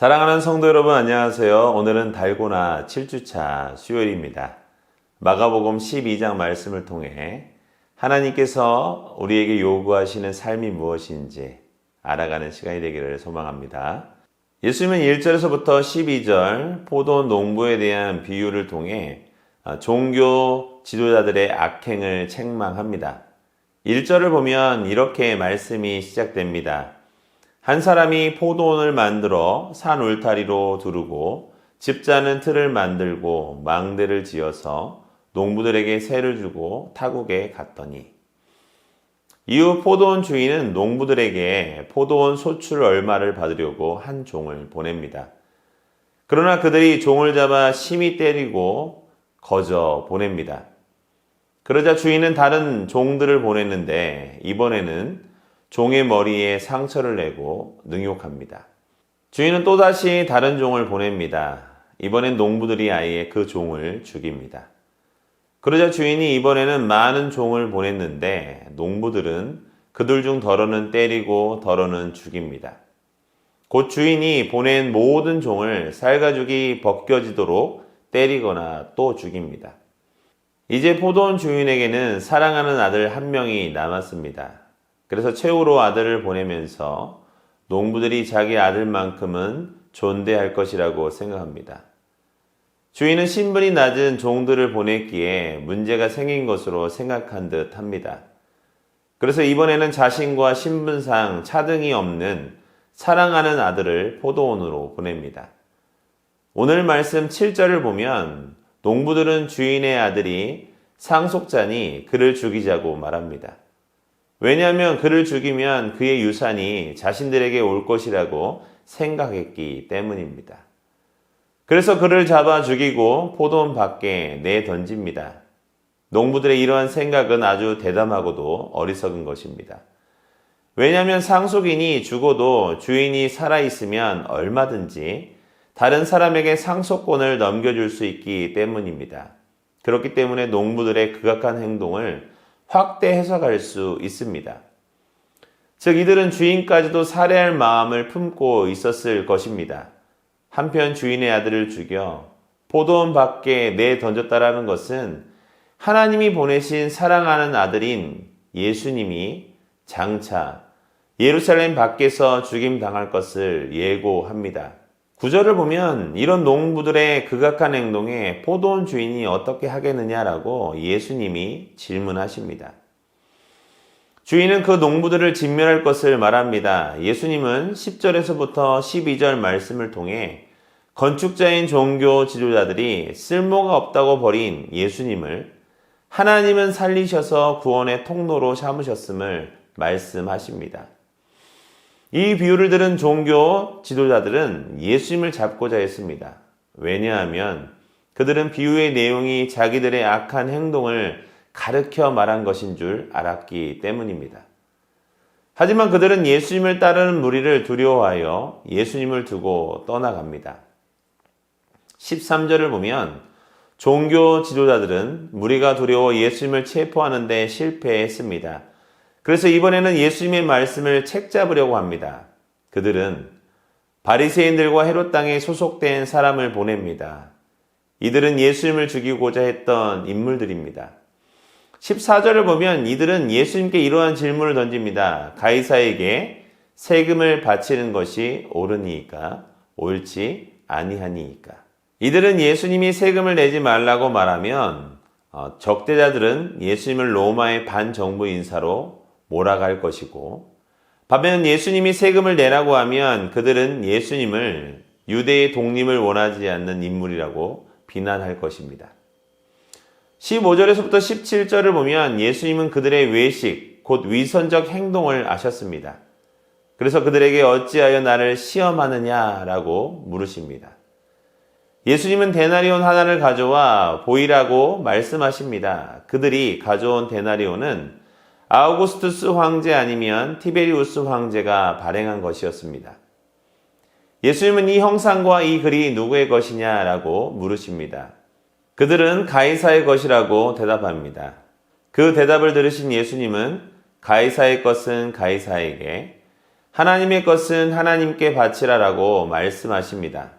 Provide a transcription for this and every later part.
사랑하는 성도 여러분 안녕하세요. 오늘은 달고나 7주차 수요일입니다. 마가복음 12장 말씀을 통해 하나님께서 우리에게 요구하시는 삶이 무엇인지 알아가는 시간이 되기를 소망합니다. 예수님은 1절에서부터 12절 포도 농부에 대한 비유를 통해 종교 지도자들의 악행을 책망합니다. 1절을 보면 이렇게 말씀이 시작됩니다. 한 사람이 포도원을 만들어 산 울타리로 두르고 집자는 틀을 만들고 망대를 지어서 농부들에게 세를 주고 타국에 갔더니 이후 포도원 주인은 농부들에게 포도원 소출 얼마를 받으려고 한 종을 보냅니다. 그러나 그들이 종을 잡아 심히 때리고 거저 보냅니다. 그러자 주인은 다른 종들을 보냈는데 이번에는 종의 머리에 상처를 내고 능욕합니다. 주인은 또다시 다른 종을 보냅니다. 이번엔 농부들이 아예 그 종을 죽입니다. 그러자 주인이 이번에는 많은 종을 보냈는데 농부들은 그들 중 더러는 때리고 더러는 죽입니다. 곧 주인이 보낸 모든 종을 살가죽이 벗겨지도록 때리거나 또 죽입니다. 이제 포도원 주인에게는 사랑하는 아들 한 명이 남았습니다. 그래서 최후로 아들을 보내면서 농부들이 자기 아들만큼은 존대할 것이라고 생각합니다. 주인은 신분이 낮은 종들을 보냈기에 문제가 생긴 것으로 생각한 듯 합니다. 그래서 이번에는 자신과 신분상 차등이 없는 사랑하는 아들을 포도원으로 보냅니다. 오늘 말씀 7절을 보면 농부들은 주인의 아들이 상속자니 그를 죽이자고 말합니다. 왜냐하면 그를 죽이면 그의 유산이 자신들에게 올 것이라고 생각했기 때문입니다. 그래서 그를 잡아 죽이고 포도원 밖에 내던집니다. 농부들의 이러한 생각은 아주 대담하고도 어리석은 것입니다. 왜냐하면 상속인이 죽어도 주인이 살아있으면 얼마든지 다른 사람에게 상속권을 넘겨줄 수 있기 때문입니다. 그렇기 때문에 농부들의 극악한 행동을 확대 해석할 수 있습니다. 즉 이들은 주인까지도 살해할 마음을 품고 있었을 것입니다. 한편 주인의 아들을 죽여 포도원 밖에 내던졌다라는 것은 하나님이 보내신 사랑하는 아들인 예수님이 장차 예루살렘 밖에서 죽임당할 것을 예고합니다. 9절을 보면 이런 농부들의 극악한 행동에 포도원 주인이 어떻게 하겠느냐라고 예수님이 질문하십니다. 주인은 그 농부들을 진멸할 것을 말합니다. 예수님은 10절에서부터 12절 말씀을 통해 건축자인 종교 지도자들이 쓸모가 없다고 버린 예수님을 하나님은 살리셔서 구원의 통로로 삼으셨음을 말씀하십니다. 이 비유를 들은 종교 지도자들은 예수님을 잡고자 했습니다. 왜냐하면 그들은 비유의 내용이 자기들의 악한 행동을 가르쳐 말한 것인 줄 알았기 때문입니다. 하지만 그들은 예수님을 따르는 무리를 두려워하여 예수님을 두고 떠나갑니다. 13절을 보면 종교 지도자들은 무리가 두려워 예수님을 체포하는 데 실패했습니다. 그래서 이번에는 예수님의 말씀을 책잡으려고 합니다. 그들은 바리새인들과 헤롯 당에 소속된 사람을 보냅니다. 이들은 예수님을 죽이고자 했던 인물들입니다. 14절을 보면 이들은 예수님께 이러한 질문을 던집니다. 가이사에게 세금을 바치는 것이 옳으니까 옳지 아니하니까. 이들은 예수님이 세금을 내지 말라고 말하면 적대자들은 예수님을 로마의 반정부 인사로 몰아갈 것이고 반면 예수님이 세금을 내라고 하면 그들은 예수님을 유대의 독립을 원하지 않는 인물이라고 비난할 것입니다. 15절에서부터 17절을 보면 예수님은 그들의 외식, 곧 위선적 행동을 아셨습니다. 그래서 그들에게 어찌하여 나를 시험하느냐라고 물으십니다. 예수님은 데나리온 하나를 가져와 보이라고 말씀하십니다. 그들이 가져온 데나리온은 아우구스투스 황제 아니면 티베리우스 황제가 발행한 것이었습니다. 예수님은 이 형상과 이 글이 누구의 것이냐라고 물으십니다. 그들은 가이사의 것이라고 대답합니다. 그 대답을 들으신 예수님은 가이사의 것은 가이사에게, 하나님의 것은 하나님께 바치라라고 말씀하십니다.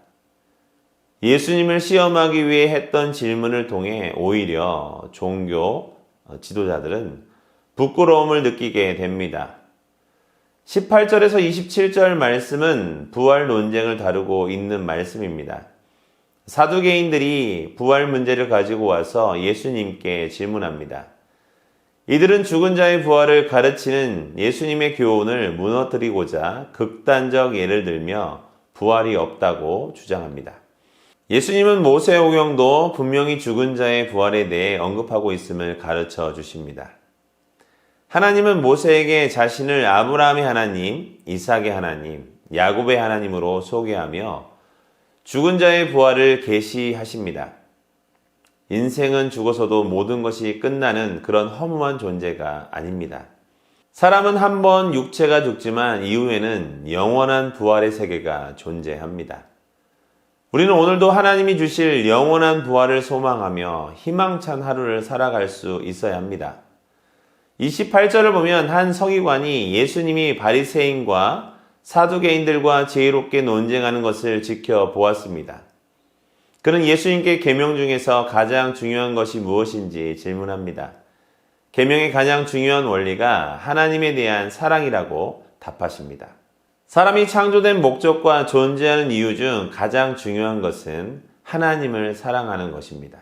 예수님을 시험하기 위해 했던 질문을 통해 오히려 종교 지도자들은 부끄러움을 느끼게 됩니다. 18절에서 27절 말씀은 부활 논쟁을 다루고 있는 말씀입니다. 사두개인들이 부활 문제를 가지고 와서 예수님께 질문합니다. 이들은 죽은 자의 부활을 가르치는 예수님의 교훈을 무너뜨리고자 극단적 예를 들며 부활이 없다고 주장합니다. 예수님은 모세오경도 분명히 죽은 자의 부활에 대해 언급하고 있음을 가르쳐 주십니다. 하나님은 모세에게 자신을 아브라함의 하나님, 이삭의 하나님, 야곱의 하나님으로 소개하며 죽은 자의 부활을 계시하십니다. 인생은 죽어서도 모든 것이 끝나는 그런 허무한 존재가 아닙니다. 사람은 한 번 육체가 죽지만 이후에는 영원한 부활의 세계가 존재합니다. 우리는 오늘도 하나님이 주실 영원한 부활을 소망하며 희망찬 하루를 살아갈 수 있어야 합니다. 28절을 보면 한 서기관이 예수님이 바리새인과 사두개인들과 지혜롭게 논쟁하는 것을 지켜보았습니다. 그는 예수님께 계명 중에서 가장 중요한 것이 무엇인지 질문합니다. 계명의 가장 중요한 원리가 하나님에 대한 사랑이라고 답하십니다. 사람이 창조된 목적과 존재하는 이유 중 가장 중요한 것은 하나님을 사랑하는 것입니다.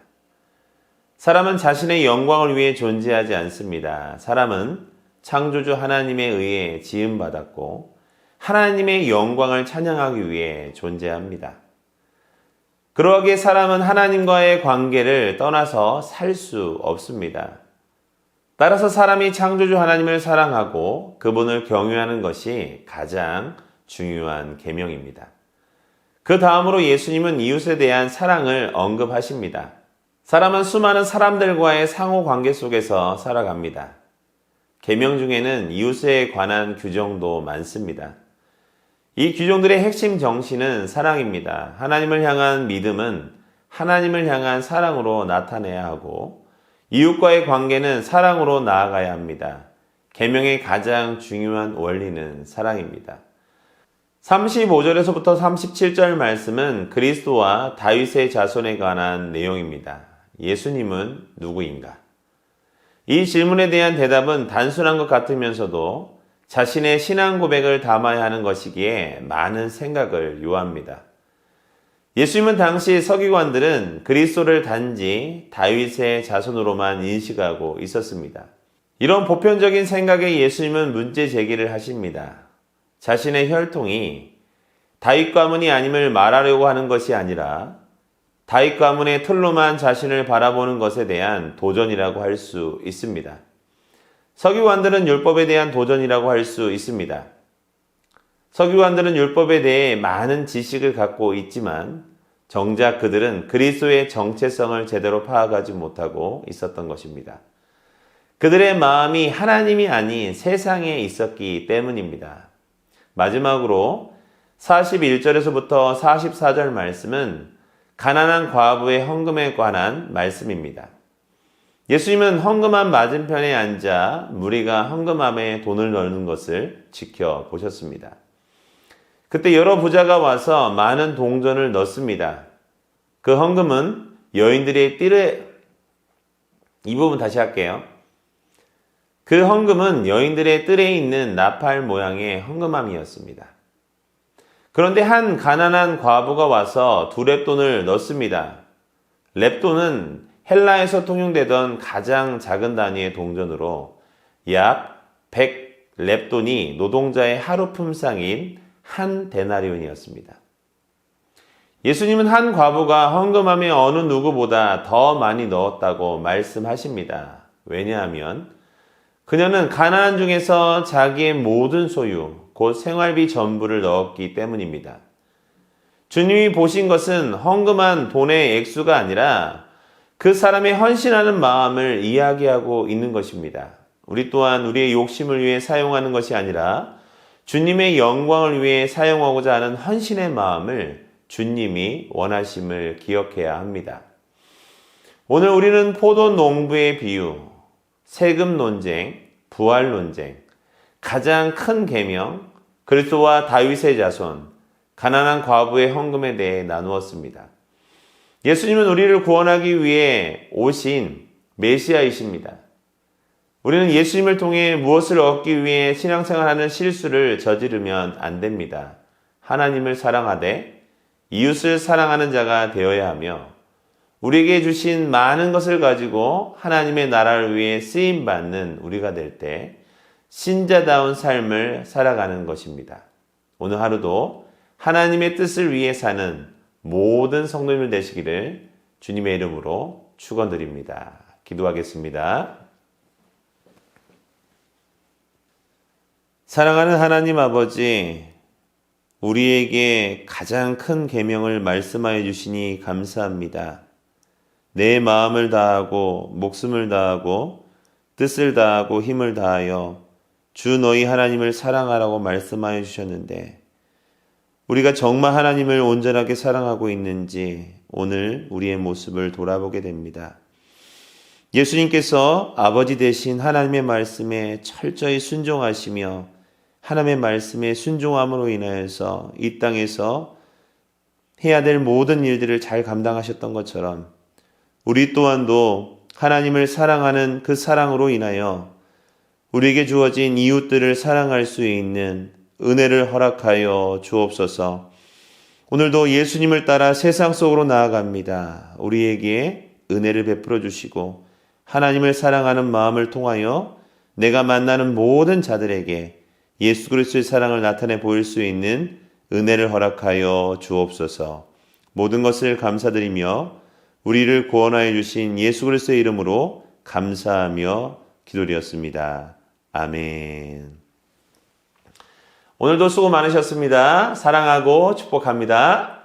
사람은 자신의 영광을 위해 존재하지 않습니다. 사람은 창조주 하나님에 의해 지음받았고 하나님의 영광을 찬양하기 위해 존재합니다. 그러하기에 사람은 하나님과의 관계를 떠나서 살 수 없습니다. 따라서 사람이 창조주 하나님을 사랑하고 그분을 경외하는 것이 가장 중요한 계명입니다. 그 다음으로 예수님은 이웃에 대한 사랑을 언급하십니다. 사람은 수많은 사람들과의 상호 관계 속에서 살아갑니다. 계명 중에는 이웃에 관한 규정도 많습니다. 이 규정들의 핵심 정신은 사랑입니다. 하나님을 향한 믿음은 하나님을 향한 사랑으로 나타내야 하고 이웃과의 관계는 사랑으로 나아가야 합니다. 계명의 가장 중요한 원리는 사랑입니다. 35절에서부터 37절 말씀은 그리스도와 다윗의 자손에 관한 내용입니다. 예수님은 누구인가? 이 질문에 대한 대답은 단순한 것 같으면서도 자신의 신앙 고백을 담아야 하는 것이기에 많은 생각을 요합니다. 예수님은 당시 서기관들은 그리스도를 단지 다윗의 자손으로만 인식하고 있었습니다. 이런 보편적인 생각에 예수님은 문제 제기를 하십니다. 자신의 혈통이 다윗 가문이 아님을 말하려고 하는 것이 아니라 다윗 가문의 틀로만 자신을 바라보는 것에 대한 도전이라고 할 수 있습니다. 서기관들은 율법에 대한 도전이라고 할 수 있습니다. 서기관들은 율법에 대해 많은 지식을 갖고 있지만 정작 그들은 그리스도의 정체성을 제대로 파악하지 못하고 있었던 것입니다. 그들의 마음이 하나님이 아닌 세상에 있었기 때문입니다. 마지막으로 41절에서부터 44절 말씀은 가난한 과부의 헌금에 관한 말씀입니다. 예수님은 헌금함 맞은편에 앉아 무리가 헌금함에 돈을 넣는 것을 지켜보셨습니다. 그때 여러 부자가 와서 많은 동전을 넣습니다. 그 헌금은 여인들의 뜰에, 이 부분 다시 할게요. 그 헌금은 여인들의 뜰에 있는 나팔 모양의 헌금함이었습니다. 그런데 한 가난한 과부가 와서 2렙돈을 넣습니다. 렙돈은 헬라에서 통용되던 가장 작은 단위의 동전으로 약 100렙돈이 노동자의 하루 품삯인 한 데나리온이었습니다. 예수님은 한 과부가 헌금함에 어느 누구보다 더 많이 넣었다고 말씀하십니다. 왜냐하면 그녀는 가난한 중에서 자기의 모든 소유, 곧 생활비 전부를 넣었기 때문입니다. 주님이 보신 것은 헌금한 돈의 액수가 아니라 그 사람의 헌신하는 마음을 이야기하고 있는 것입니다. 우리 또한 우리의 욕심을 위해 사용하는 것이 아니라 주님의 영광을 위해 사용하고자 하는 헌신의 마음을 주님이 원하심을 기억해야 합니다. 오늘 우리는 포도 농부의 비유, 세금 논쟁, 부활 논쟁, 가장 큰 계명, 그리스도와 다윗의 자손, 가난한 과부의 헌금에 대해 나누었습니다. 예수님은 우리를 구원하기 위해 오신 메시아이십니다. 우리는 예수님을 통해 무엇을 얻기 위해 신앙생활하는 실수를 저지르면 안 됩니다. 하나님을 사랑하되 이웃을 사랑하는 자가 되어야 하며 우리에게 주신 많은 것을 가지고 하나님의 나라를 위해 쓰임받는 우리가 될 때 신자다운 삶을 살아가는 것입니다. 오늘 하루도 하나님의 뜻을 위해 사는 모든 성도님들 되시기를 주님의 이름으로 축원드립니다. 기도하겠습니다. 사랑하는 하나님 아버지, 우리에게 가장 큰 계명을 말씀하여 주시니 감사합니다. 내 마음을 다하고 목숨을 다하고 뜻을 다하고 힘을 다하여 주 너희 하나님을 사랑하라고 말씀하여 주셨는데 우리가 정말 하나님을 온전하게 사랑하고 있는지 오늘 우리의 모습을 돌아보게 됩니다. 예수님께서 아버지 되신 하나님의 말씀에 철저히 순종하시며 하나님의 말씀에 순종함으로 인하여서 이 땅에서 해야 될 모든 일들을 잘 감당하셨던 것처럼 우리 또한도 하나님을 사랑하는 그 사랑으로 인하여 우리에게 주어진 이웃들을 사랑할 수 있는 은혜를 허락하여 주옵소서. 오늘도 예수님을 따라 세상 속으로 나아갑니다. 우리에게 은혜를 베풀어 주시고 하나님을 사랑하는 마음을 통하여 내가 만나는 모든 자들에게 예수 그리스도의 사랑을 나타내 보일 수 있는 은혜를 허락하여 주옵소서. 모든 것을 감사드리며 우리를 구원하여 주신 예수 그리스도의 이름으로 감사하며 기도드렸습니다. 아멘. 오늘도 수고 많으셨습니다. 사랑하고 축복합니다.